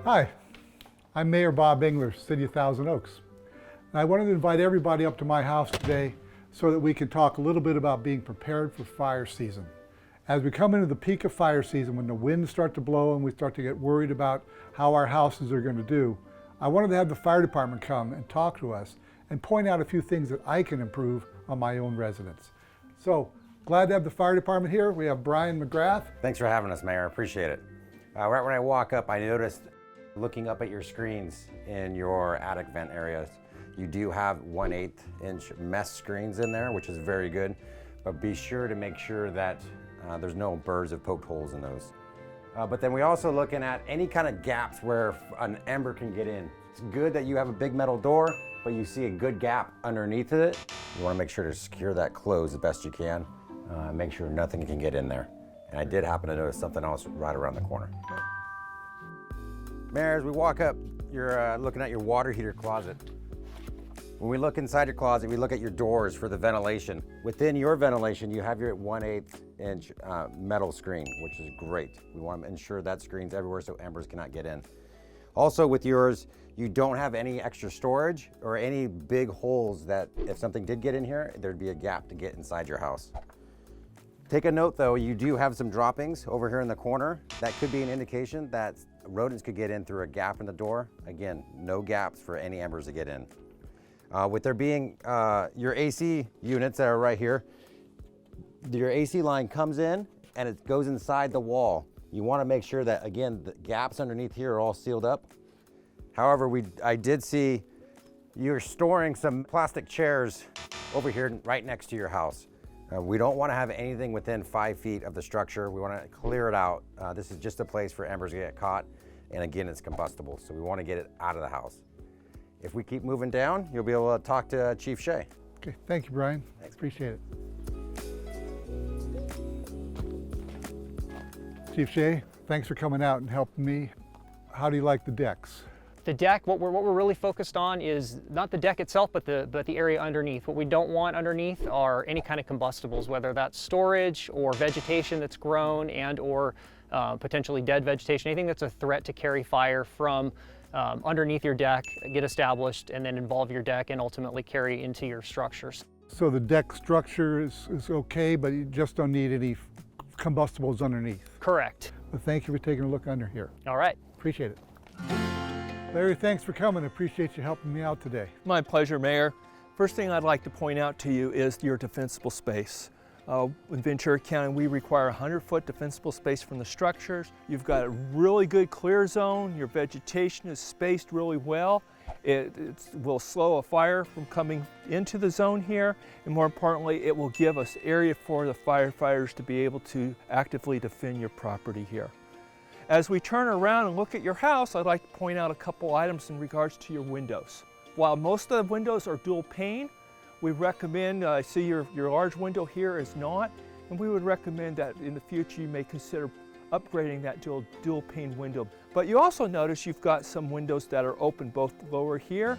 Hi, I'm Mayor Bob Engler, City of Thousand Oaks. And I wanted to invite everybody up to my house today so that we can talk a little bit about being prepared for fire season. As we come into the peak of fire season, when the winds start to blow and we start to get worried about how our houses are going to do, I wanted to have the fire department come and talk to us and point out a few things that I can improve on my own residence. So, glad to have the fire department here. We have Brian McGrath. Thanks for having us, Mayor. I appreciate it. Right when I walk up, I noticed, looking up at your screens in your attic vent areas, you do have 1/8 inch mesh screens in there, which is very good, but be sure to make sure that there's no burrs have poked holes in those. But then we're also looking at any kind of gaps where an ember can get in. It's good that you have a big metal door, but you see a good gap underneath it. You want to make sure to secure that closed the best you can. Make sure nothing can get in there. And I did happen to notice something else right around the corner. Mayor, as we walk up, you're looking at your water heater closet. When we look inside your closet, we look at your doors for the ventilation. Within your ventilation, you have your 1/8 inch metal screen, which is great. We want to ensure that screen's everywhere so embers cannot get in. Also with yours, you don't have any extra storage or any big holes that if something did get in here, there'd be a gap to get inside your house. Take a note though, you do have some droppings over here in the corner. That could be an indication that rodents could get in through a gap in the door. Again, no gaps for any embers to get in. With there being your AC units that are right here, your AC line comes in and it goes inside the wall. You want to make sure that, again, the gaps underneath here are all sealed up. However, I did see you're storing some plastic chairs over here right next to your house. We don't want to have anything within 5 feet of the structure. We want to clear it out. This is just a place for embers to get caught. And again, it's combustible, so we want to get it out of the house. If we keep moving down, you'll be able to talk to Chief Shea. Okay, thank you, Brian. Thanks. Appreciate it. Chief Shea, thanks for coming out and helping me. How do you like the decks? The deck, what we're really focused on is not the deck itself, but the area underneath. What we don't want underneath are any kind of combustibles, whether that's storage or vegetation that's grown and or potentially dead vegetation, anything that's a threat to carry fire from underneath your deck, get established, and then involve your deck and ultimately carry into your structures. So the deck structure is okay, but you just don't need any combustibles underneath? Correct. Well, thank you for taking a look under here. All right. Appreciate it. Larry, thanks for coming. I appreciate you helping me out today. My pleasure, Mayor. First thing I'd like to point out to you is your defensible space. In Ventura County, we require 100-foot defensible space from the structures. You've got a really good clear zone. Your vegetation is spaced really well. It will slow a fire from coming into the zone here, and more importantly, it will give us area for the firefighters to be able to actively defend your property here. As we turn around and look at your house, I'd like to point out a couple items in regards to your windows. While most of the windows are dual pane, we recommend, I see your large window here is not, and we would recommend that in the future you may consider upgrading that to a dual pane window. But you also notice you've got some windows that are open both lower here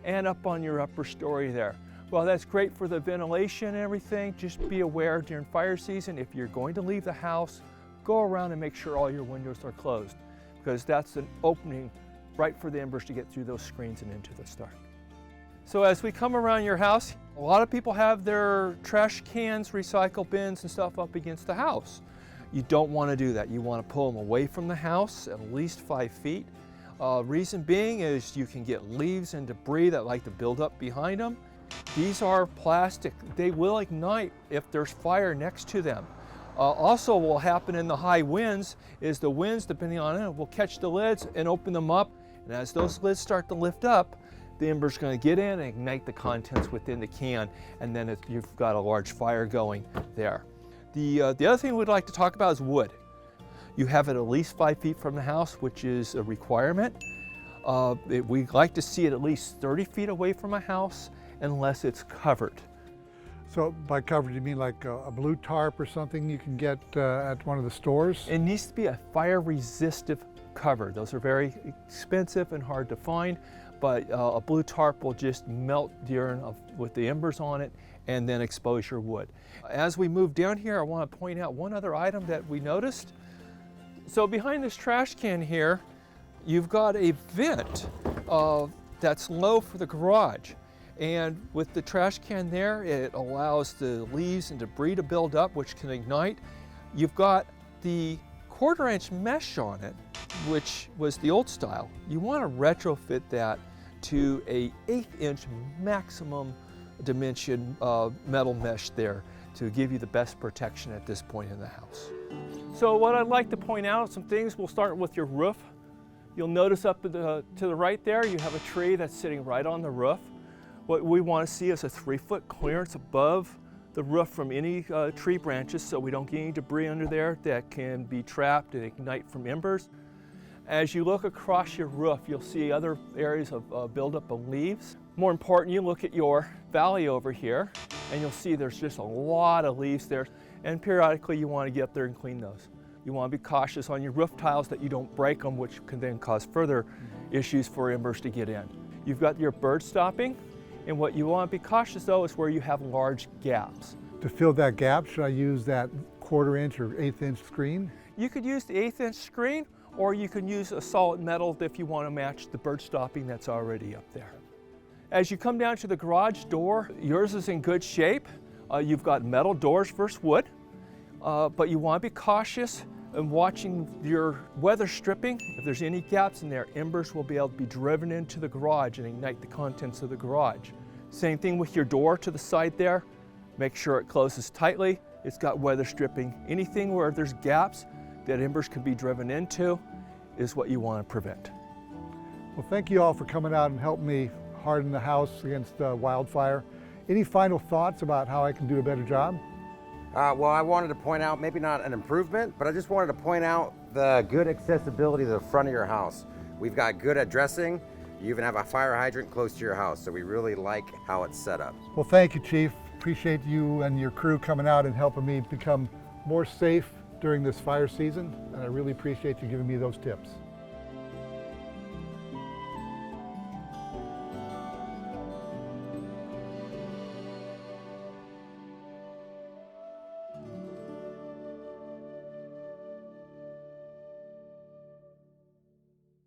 and up on your upper story there. Well, that's great for the ventilation and everything. Just be aware during fire season, if you're going to leave the house, go around and make sure all your windows are closed, because that's an opening right for the embers to get through those screens and into the start. So as we come around your house, a lot of people have their trash cans, recycle bins and stuff up against the house. You don't want to do that. You want to pull them away from the house at least 5 feet. Reason being is you can get leaves and debris that like to build up behind them. These are plastic. They will ignite if there's fire next to them. Also what will happen in the high winds is the winds, depending on it, will catch the lids and open them up. And as those lids start to lift up, the ember's going to get in and ignite the contents within the can, and then you've got a large fire going there. The other thing we'd like to talk about is wood. You have it at least 5 feet from the house, which is a requirement. We like to see it at least 30 feet away from a house unless it's covered. So by covered, you mean like a blue tarp or something you can get at one of the stores? It needs to be a fire-resistive cover. Those are very expensive and hard to find, but a blue tarp will just melt with the embers on it and then expose your wood. As we move down here, I want to point out one other item that we noticed. So behind this trash can here, you've got a vent that's low for the garage. And with the trash can there, it allows the leaves and debris to build up, which can ignite. You've got the 1/4 inch mesh on it, which was the old style. You want to retrofit that to a 1/8 inch maximum dimension metal mesh there to give you the best protection at this point in the house. So what I'd like to point out, some things, we'll start with your roof. You'll notice up to the right there, you have a tree that's sitting right on the roof. What we want to see is a 3-foot clearance above the roof from any tree branches so we don't get any debris under there that can be trapped and ignite from embers. As you look across your roof, you'll see other areas of buildup of leaves. More important, you look at your valley over here and you'll see there's just a lot of leaves there, and periodically you want to get up there and clean those. You want to be cautious on your roof tiles that you don't break them, which can then cause further issues for embers to get in. You've got your bird stopping. And what you want to be cautious though is where you have large gaps. To fill that gap, should I use that 1/4 inch or 1/8 inch screen? You could use the 1/8 inch screen, or you can use a solid metal if you want to match the bird stopping that's already up there. As you come down to the garage door, yours is in good shape. You've got metal doors versus wood, but you want to be cautious and watching your weather stripping. If there's any gaps in there, embers will be able to be driven into the garage and ignite the contents of the garage. Same thing with your door to the side there. Make sure it closes tightly. It's got weather stripping. Anything where there's gaps that embers can be driven into is what you want to prevent. Well, thank you all for coming out and helping me harden the house against wildfire. Any final thoughts about how I can do a better job? Well, I wanted to point out, maybe not an improvement, but I just wanted to point out the good accessibility to the front of your house. We've got good addressing. You even have a fire hydrant close to your house, so we really like how it's set up. Well, thank you, Chief. Appreciate you and your crew coming out and helping me become more safe during this fire season, and I really appreciate you giving me those tips.